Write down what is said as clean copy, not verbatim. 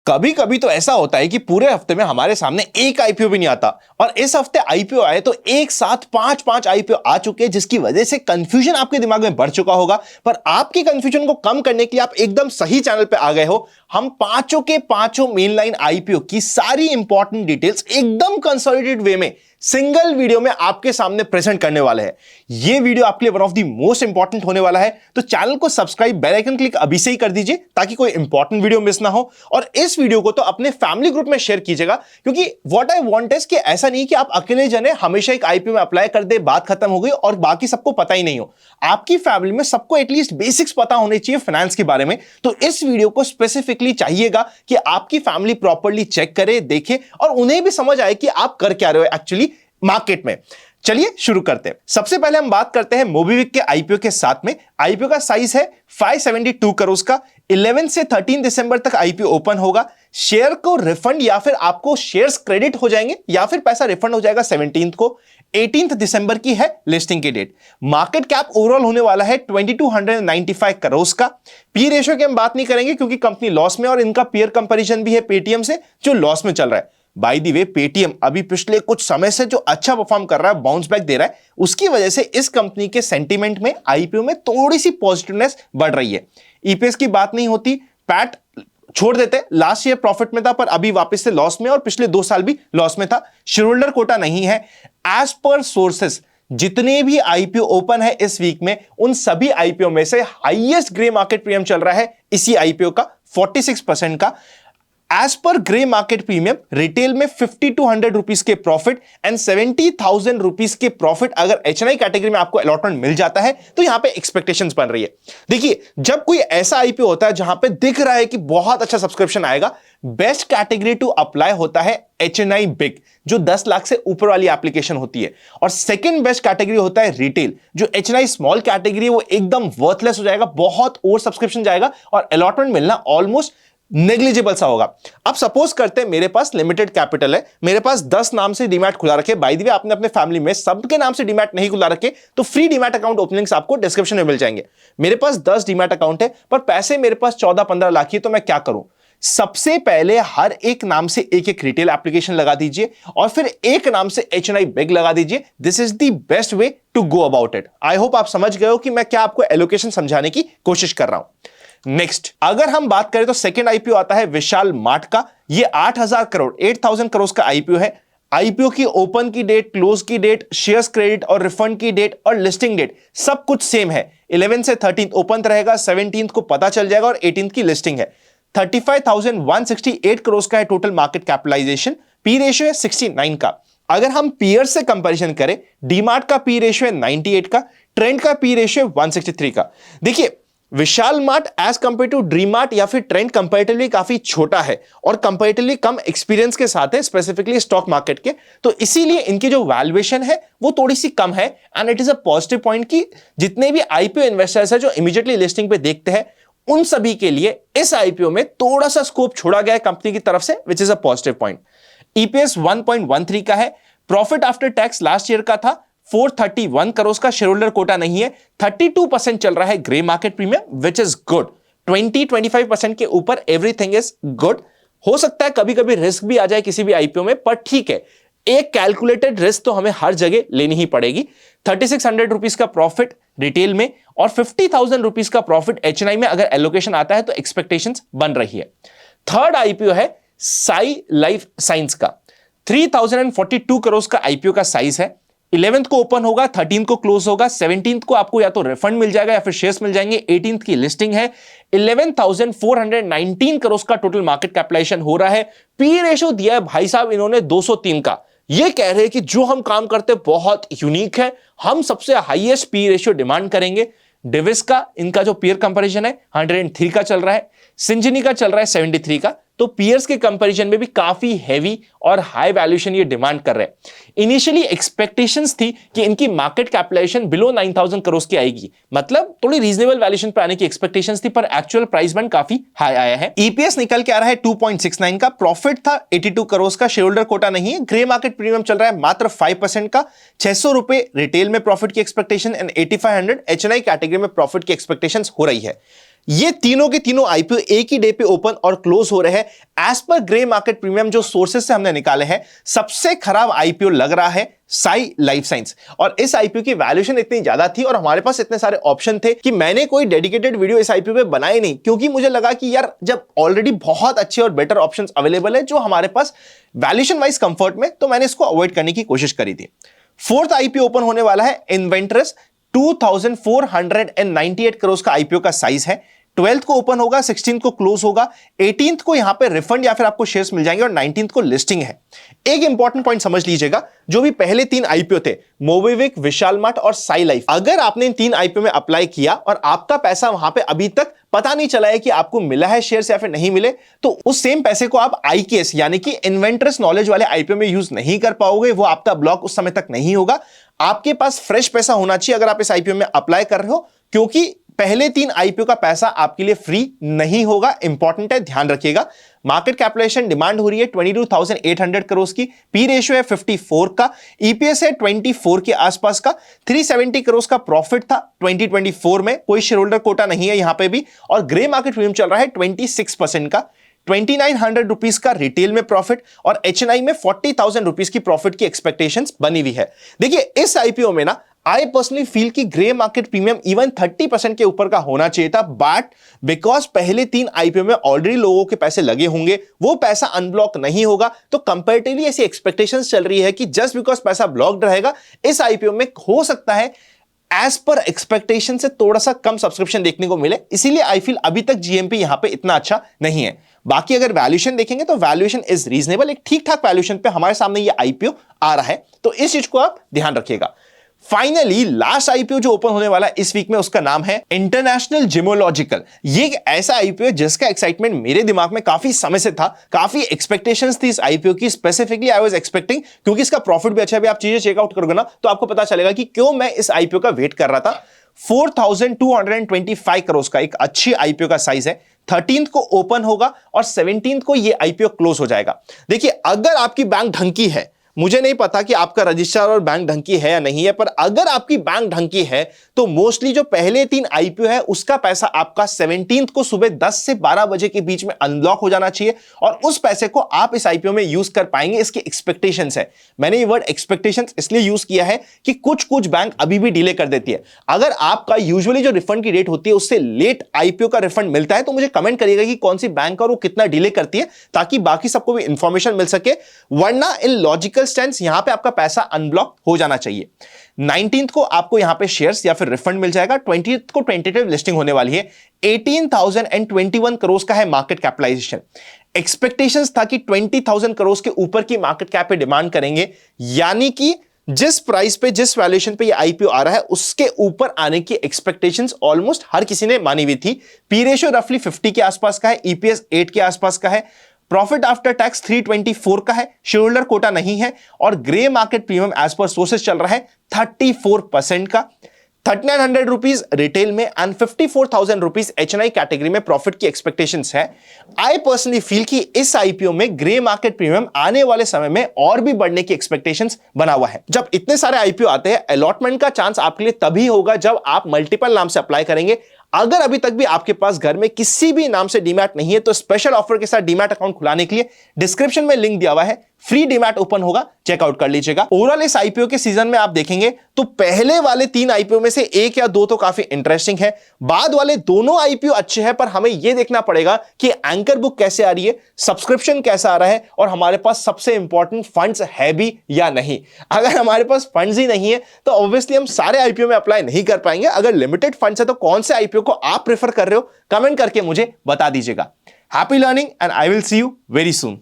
कभी कभी तो ऐसा होता है कि पूरे हफ्ते में हमारे सामने एक आईपीओ भी नहीं आता और इस हफ्ते आईपीओ आए तो एक साथ पांच पांच आईपीओ आ चुके हैं, जिसकी वजह से कंफ्यूजन आपके दिमाग में बढ़ चुका होगा। पर आपकी कंफ्यूजन को कम करने के लिए आप एकदम सही चैनल पे आ गए हो। हम पांचों के पांचों मेन लाइन आईपीओ की सारी इंपॉर्टेंट डिटेल्स एकदम कंसोलिडेटेड वे में सिंगल वीडियो में आपके सामने प्रेजेंट करने वाले हैं। यह वीडियो आपके लिए one of the most important होने वाला है, तो चैनल को सब्सक्राइब, बेल आइकन क्लिक अभी से ही कर दीजिए ताकि कोई इंपॉर्टेंट वीडियो मिस ना हो। और इस वीडियो को तो अपने फैमिली ग्रुप में शेयर कीजिएगा, क्योंकि व्हाट आई वांट इज कि ऐसा नहीं कि आप अकेले जने हमेशा एक आईपीओ में अप्लाई कर दे, बात खत्म हो गई और बाकी सबको पता ही नहीं हो। आपकी फैमिली में सबको एटलीस्ट बेसिक्स पता होने चाहिए फाइनेंस के बारे में। तो इस वीडियो को स्पेसिफिकली चाहिएगा कि आपकी फैमिली प्रॉपर्ली चेक करे, देखे और उन्हें भी समझ आए कि आप कर क्या रहे हो एक्चुअली मार्केट में। चलिए शुरू करते हैं। सबसे पहले हम बात करते हैं मोबीविक के आईपीओ के साथ में। आईपीओ का साइज है 572 करोड़ का। 11 से 13 दिसंबर तक आईपीओ ओपन होगा। शेयर को रिफंड या फिर आपको शेयर्स क्रेडिट हो जाएंगे या फिर पैसा रिफंड हो जाएगा 17 को। 18 दिसंबर की है लिस्टिंग की डेट। मार्केट कैप ओवरऑल होने वाला है 2295 करोड़ का। पी रेशियो की हम बात नहीं करेंगे क्योंकि कंपनी लॉस में और इनका पीयर कंपैरिजन भी है पेटीएम से जो लॉस में चल रहा है। बाय द वे पेटीएम अभी पिछले कुछ समय से जो अच्छा परफॉर्म कर रहा है, बाउंस बैक दे रहा है, उसकी वजह से इस कंपनी के सेंटीमेंट में आईपीओ में थोड़ी सी पॉजिटिवनेस बढ़ रही है। ईपीएस की बात नहीं होती, पैट छोड़ देते, लास्ट ईयर प्रॉफिट में था पर अभी वापस से लॉस में और पिछले 2 साल भी लॉस में था। शेयर होल्डर कोटा नहीं है। एज पर सोर्सेस जितने भी आईपीओ ओपन है इस वीक में, उन सभी आईपीओ में से हाईएस्ट ग्रे मार्केट प्रीमियम चल रहा है इसी आईपीओ का 46% का। As per grey market premium retail में 5200 रुपीज के प्रॉफिट एंड 70,000 रुपीज के प्रॉफिट अगर एचएनआई कैटेगरी में आपको अलॉटमेंट मिल जाता है तो यहां पे एक्सपेक्टेशंस बन रही है। देखिए, जब कोई ऐसा आईपीओ होता है जहां पे दिख रहा है कि बहुत अच्छा सब्सक्रिप्शन आएगा, बेस्ट कैटेगरी टू अप्लाई होता है एचएनआई बिग, जो 10 लाख से ऊपर वाली एप्लीकेशन होती है। और सेकंड बेस्ट कैटेगरी होता है रिटेल। जो एचएनआई स्मॉल कैटेगरी है वो एकदम वर्थलेस हो जाएगा, बहुत ओवर सब्सक्रिप्शन जाएगा और अलॉटमेंट मिलना ऑलमोस्ट नेग्लिजिबल सा होगा। अब सपोज करते हैं मेरे पास लिमिटेड कैपिटल है, मेरे पास 10 नाम से डीमैट खुला रखे। बाय द वे, आपने अपने फैमिली में सबके नाम से डीमैट नहीं खुला रखे तो फ्री डीमैट अकाउंट ओपनिंग्स आपको डिस्क्रिप्शन में मिल जाएंगे। मेरे पास 10 डीमैट अकाउंट है पर पैसे मेरे पास 14-15 लाख ही, तो मैं क्या करूं? सबसे पहले हर एक नाम से एक एक रिटेल एप्लीकेशन लगा दीजिए और फिर एक नाम से एचएनआई बिग लगा दीजिए। This is the best way to go about it. I hope आप समझ गए हो कि मैं क्या आपको एलोकेशन समझाने की कोशिश कर रहा हूं। नेक्स्ट, अगर हम बात करें तो सेकंड आईपीओ आता है विशाल मार्ट का। ये 8,000 करोड़ 8,000 करोड़ का आईपीओ है। आईपीओ की ओपन की डेट, क्लोज की डेट, शेयर्स क्रेडिट और रिफंड की डेट और लिस्टिंग डेट सब कुछ सेम है। 11 से 13 ओपन रहेगा, 17 को पता चल जाएगा और 18 की लिस्टिंग है। 35,168 करोड़ का है total market capitalization. P ratio है 69 का। अगर हम पीयर से कंपैरिजन करें, डीमार्ट का पी रेशियो है 98 का, ट्रेंड का पी रेशियो 163 का। देखिए, Vishal Mart as compared to Dream Mart या फिर ट्रेंड कंपैरेटिवली काफी छोटा है और कंपैरेटिवली कम एक्सपीरियंस के साथ है, स्पेसिफिकली स्टॉक मार्केट के, तो इसीलिए इनकी जो वैल्यूएशन है वो थोड़ी सी कम है। And it is a positive point कि जितने भी आईपीओ इन्वेस्टर्स है जो इमीडिएटली लिस्टिंग पे देखते हैं, उन सभी के लिए इस आईपीओ में थोड़ा सा स्कोप छोड़ा गया है कंपनी की तरफ से, which is a positive point. EPS 1.13 का है। Profit after tax last year का था 431 करोड़ का। शेयर होल्डर कोटा नहीं है। 32% चल रहा है grey market premium, which is good. 20-25% के ऊपर एवरीथिंग इज गुड। हो सकता है कभी कभी रिस्क भी आ जाए किसी भी आईपीओ में, पर ठीक है, एक कैलकुलेटेड रिस्क तो हमें हर जगह लेनी ही पड़ेगी। 3600 रुपीज का प्रॉफिट रिटेल में और 50,000 रुपीज का प्रॉफिट एचएनआई में अगर एलोकेशन आता है तो एक्सपेक्टेशंस बन रही है। थर्ड आईपीओ है साई लाइफ साइंस का। 3042 करोड़ का आईपीओ का साइज है। 11th को ओपन होगा, 13th को क्लोज होगा, 17th को आपको या तो रिफंड मिल जाएगा या फिर शेयर्स मिल जाएंगे। 18th की लिस्टिंग है। 11,419 करोड़ का टोटल मार्केट कैपिटलाइजेशन हो रहा है। पी रेशियो दिया है भाई साहब इन्होंने 203 का। ये कह रहे हैं कि जो हम काम करते बहुत यूनिक है, हम सबसे हाईएस्ट पी रेशियो डिमांड करेंगे। डिविस का इनका जो पीयर कंपैरिजन है 103 का चल रहा है। सिंजिनी का चल रहा है 73 का। तो पीयर्स के कंपैरिजन में भी काफी हैवी और हाई वैल्यूएशन ये डिमांड कर रहे हैं। इनिशियली एक्सपेक्टेशंस थी कि इनकी मार्केट कैपिटलाइजेशन बिलो 9,000 करोड़ की आएगी, मतलब थोड़ी रीजनेबल वैल्यूएशन पर आने की एक्सपेक्टेशंस थी, पर एक्चुअल प्राइस बैंड काफी हाई आया है। ईपीएस निकल के आ रहा है 2.69 का। प्रॉफिट था 82 करोड़ का। शेयर होल्डर कोटा नहीं है। ग्रे मार्केट प्रीमियम चल रहा है मात्र 5% का। 600 रुपए रिटेल में प्रॉफिट की एक्सपेक्टेशन एंड 8500 एचएनआई कैटेगरी में प्रॉफिट की एक्सपेक्टेशंस हो रही है। ये तीनों के तीनों आईपीओ एक ही डे पे ओपन और क्लोज हो रहे हैं as per grey market premium जो सोर्सेस से हमने निकाले हैं। सबसे खराब आईपीओ लग रहा है साई लाइफ साइंस, और इस आईपीओ की वैल्यूएशन इतनी ज्यादा थी और हमारे पास इतने सारे ऑप्शन थे कि मैंने कोई डेडिकेटेड वीडियो इस आईपीओ पे बनाई नहीं, क्योंकि मुझे लगा कि यार जब ऑलरेडी बहुत अच्छे और बेटर ऑप्शंस अवेलेबल है जो हमारे पास वैल्यूएशन वाइज कंफर्ट में, तो मैंने इसको अवॉइड करने की कोशिश करी थी। फोर्थ आईपीओ ओपन होने वाला है इन्वेंट्रस, 2498 करोड़ का आईपीओ का साइज है। 12th को ओपन होगा, 16th को क्लोज होगा, 18th को यहां पे रिफंड या फिर आपको शेयर्स मिल जाएंगे और 19th को लिस्टिंग है। एक इंपॉर्टेंट पॉइंट समझ लीजिएगा, जो भी पहले 3 आईपीओ थे, मोबिविक, विशाल मार्ट और साई लाइफ, अगर आपने इन 3 आईपीओ में अप्लाई किया और आपका पैसा वहां पे अभी तक पता नहीं चला है कि आपको मिला है शेयर्स या फिर नहीं मिले, तो उस सेम पैसे को आप आईकेएस यानी कि इन्वेंटर्स नॉलेज वाले आईपीओ में यूज नहीं कर पाओगे। वो आपका ब्लॉक उस समय तक नहीं होगा। आपके पास फ्रेश पैसा होना चाहिए अगर आप इस आईपीओ में अप्लाई कर रहे हो, क्योंकि पहले 3 आईपीओ का पैसा आपके लिए फ्री नहीं होगा। इंपॉर्टेंट है, ध्यान रखिएगा। मार्केट कैपिटलाइजेशन डिमांड हो रही है 22,800 करोड़ की, पी रेशियो है 54 का, ईपीएस है 24 के आसपास का, 370 करोड़ का प्रॉफिट था 2024 में, कोई शेयर होल्डर कोटा नहीं है यहां पे भी, और ग्रे मार्केट प्रीमियम चल रहा है 26% का, 2900 रुपीज का रिटेल में प्रॉफिट और एचएनआई में 40,000 रुपीज की प्रॉफिट की एक्सपेक्टेशंस बनी हुई है। देखिए इस आईपीओ में ना आई पर्सनली फील कि ग्रे मार्केट प्रीमियम इवन 30% के ऊपर का होना चाहिए था, बट बिकॉज पहले 3 आईपीओ में ऑलरेडी लोगों के पैसे लगे होंगे, वो पैसा अनब्लॉक नहीं होगा, तो कंपैरेटिवली ऐसी एक्सपेक्टेशंस चल रही है कि जस्ट बिकॉज पैसा ब्लॉक्ड रहेगा इस आईपीओ में हो सकता है एज पर एक्सपेक्टेशन से थोड़ा सा कम सब्सक्रिप्शन देखने को मिले। इसीलिए आई फील अभी तक जीएमपी यहां पे इतना अच्छा नहीं है। बाकी अगर वैल्यूएशन देखेंगे तो वैल्यूएशन इज रीजनेबल, एक ठीक ठाक वैल्यूएशन पे हमारे सामने ये आईपीओ आ रहा है, तो इस चीज को आप ध्यान रखिएगा। फाइनली लास्ट आईपीओ जो ओपन होने वाला है इस वीक में, उसका नाम है इंटरनेशनल जिमोलॉजिकल। ये एक ऐसा आईपीओ जिसका एक्साइटमेंट मेरे दिमाग में काफी समय से था, काफी एक्सपेक्टेशंस थी इस आईपीओ की। स्पेसिफिकली आई वाज एक्सपेक्टिंग, क्योंकि इसका प्रॉफिट भी अच्छा है, आप चीजें चेकआउट करोगे ना तो आपको पता चलेगा कि क्यों मैं इस आईपीओ का वेट कर रहा था। 4,225 करोड़ का एक अच्छी आईपीओ का साइज है। 13th को ओपन होगा और 17th को ये आईपीओ क्लोज हो जाएगा। देखिए अगर आपकी बैंक ढंग की है, मुझे नहीं पता कि आपका रजिस्ट्रार और बैंक ढंग की है या नहीं है, पर अगर आपकी बैंक ढंग की है तो मोस्टली जो पहले 3 आईपीओ है उसका पैसा आपका 17th को सुबह 10 से 12 बजे के बीच में अनलॉक हो जाना चाहिए और उस पैसे को आप इस आईपीओ में यूज कर पाएंगे। इसकी एक्सपेक्टेशंस है। मैंने ये वर्ड एक्सपेक्टेशंस इसलिए यूज किया है कि कुछ बैंक अभी भी डिले कर देती है। अगर आपका यूजुअली जो रिफंड की डेट होती है उससे लेट आईपीओ का रिफंड मिलता है तो मुझे कमेंट करिएगा कि कौन सी बैंक और वो कितना डिले करती है, ताकि बाकी सबको भी इंफॉर्मेशन मिल सके। वरना इन लॉजिकल स्टैंड यहां पे आपका पैसा अनब्लॉक हो जाना चाहिए। 19th को आपको यहां पे शेयर्स या फिर रिफंड मिल जाएगा। 20th को टेंटेटिव लिस्टिंग होने वाली है। 18,021 करोड़ का है मार्केट कैपिटलाइजेशन। एक्सपेक्टेशंस था कि 20,000 करोड़ के ऊपर की मार्केट कैप पे डिमांड करेंगे, यानी कि जिस प्राइस पे, जिस वैल्यूएशन पे ये आईपीओ आ रहा है उसके ऊपर आने की एक्सपेक्टेशंस ऑलमोस्ट हर किसी ने मानी हुई थी। पी रेशियो रफली 50 के आसपास का है, ईपीएस 8 के आसपास का है, प्रॉफिट आफ्टर टैक्स 324 का है, शेयर होल्डर कोटा नहीं है, और grey market premium as per sources चल रहा है 34% का। 3,900 रुपीज रिटेल में एंड 54,000 रुपीज एचएनआई कैटेगरी में प्रॉफिट की एक्सपेक्टेशंस है। आई पर्सनली फील कि इस आईपीओ में ग्रे मार्केट प्रीमियम आने वाले समय में और भी बढ़ने की एक्सपेक्टेशंस बना हुआ है। जब इतने सारे आईपीओ आते हैं, अलॉटमेंट का चांस आपके लिए तभी होगा जब आप मल्टीपल नाम से अप्लाई करेंगे। अगर अभी तक भी आपके पास घर में किसी भी नाम से डीमैट नहीं है तो स्पेशल ऑफर के साथ डीमैट अकाउंट खुलाने के लिए डिस्क्रिप्शन में लिंक दिया हुआ है, फ्री डीमैट ओपन होगा, चेकआउट कर लीजिएगा। ओवरऑल इस आईपीओ के सीजन में आप देखेंगे तो पहले वाले 3 आईपीओ में से 1 या 2 तो काफी इंटरेस्टिंग है, बाद वाले दोनों आईपीओ अच्छे हैं, पर हमें यह देखना पड़ेगा कि एंकर बुक कैसे आ रही है, सब्सक्रिप्शन कैसा आ रहा है, और हमारे पास सबसे इंपॉर्टेंट फंड्स है भी या नहीं। अगर हमारे पास फंड्स ही नहीं है तो ऑब्वियसली हम सारे आईपीओ में अप्लाई नहीं कर पाएंगे। अगर लिमिटेड फंड्स है तो कौन से आईपीओ को आप प्रेफर कर रहे हो, कमेंट करके मुझे बता दीजिएगा। Happy learning and I will see you very soon.